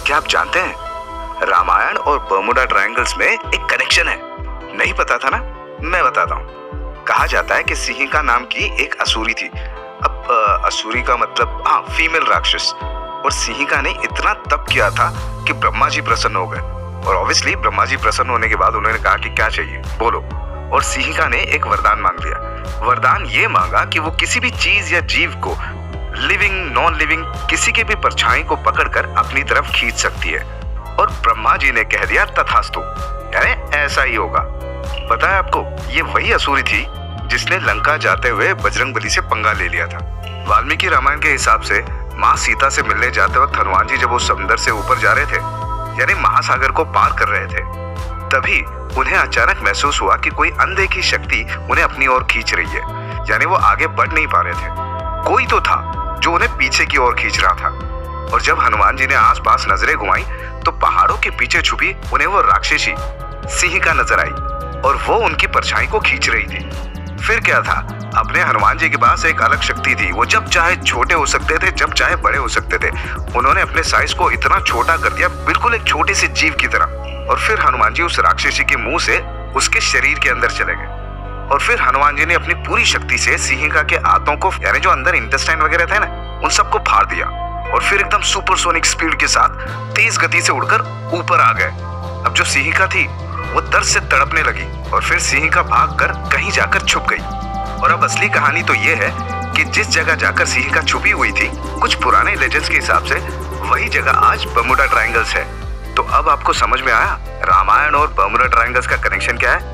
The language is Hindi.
क्या आप जानते हैं, रामायण और बर्मुडा ट्रायंगल्स में एक कनेक्शन है? नहीं पता था ना? मैं बताता हूँ। कहा जाता है कि सिंहिका नाम की एक असुरी थी। अब असुरी का मतलब फीमेल राक्षस। और सिंहिका ने इतना तप किया था कि ब्रह्मा जी प्रसन्न हो गए। और ऑब्वियसली ब्रह्मा जी प्रसन्न होने के बाद उन्होंने कहा कि क्या चाहिए बोलो। और सिंहिका ने एक वरदान मांग लिया। वरदान ये मांगा कि वो किसी भी चीज या जीव को, लिविंग नॉन लिविंग, किसी के भी परछाई को पकड़कर अपनी तरफ खींच सकती है। और ब्रह्मा जी ने कह दिया तथास्तु, यानी ऐसा ही होगा। पता है आपको, ये वही असुरी थी जिसने लंका जाते हुए बजरंगबली से पंगा ले लिया था। वाल्मीकि रामायण के हिसाब से माँ सीता से मिलने जाते वक्त हनुमान जी जब वो समुद्र से ऊपर जा रहे थे, यानी महासागर को पार कर रहे थे, तभी उन्हें अचानक महसूस हुआ कि कोई अनदेखी शक्ति उन्हें अपनी ओर खींच रही है। यानी वो आगे बढ़ नहीं पा रहे थे, कोई तो था जो उन्हें पीछे की ओर खींच रहा था। और जब हनुमान जी ने आसपास नजरें घुमाई तो पहाड़ों के पीछे छुपी उन्हें वो राक्षसी सिंहिका नजर आई और वो उनकी परछाई को खींच रही थी। फिर क्या था, अपने हनुमान जी के पास एक अलग शक्ति थी। वो जब चाहे छोटे हो सकते थे, जब चाहे बड़े हो सकते थे। उन्होंने अपने साइज को इतना छोटा कर दिया, बिल्कुल एक छोटे से जीव की तरह। और फिर हनुमान जी उस राक्षसी के मुंह से उसके शरीर के अंदर चले गए। और फिर हनुमान जी ने अपनी पूरी शक्ति से सिंहिका के आंतों को, यानी जो अंदर इंटेस्टाइन वगैरह थे ना, उन सबको फाड़ दिया। और फिर एकदम सुपरसोनिक स्पीड के साथ तेज गति से उड़कर ऊपर आ गए। अब जो सिंहिका थी वो दर्द से तड़पने लगी और फिर सिंहिका भागकर कहीं जाकर छुप गई। और अब असली कहानी तो ये है कि जिस जगह जाकर सिंहिका छुपी हुई थी, कुछ पुराने लेजेंड्स के हिसाब से वही जगह आज बर्मुडा ट्रायंगल्स है। तो अब आपको समझ में आया रामायण और बर्मुडा ट्रायंगल्स का कनेक्शन क्या है?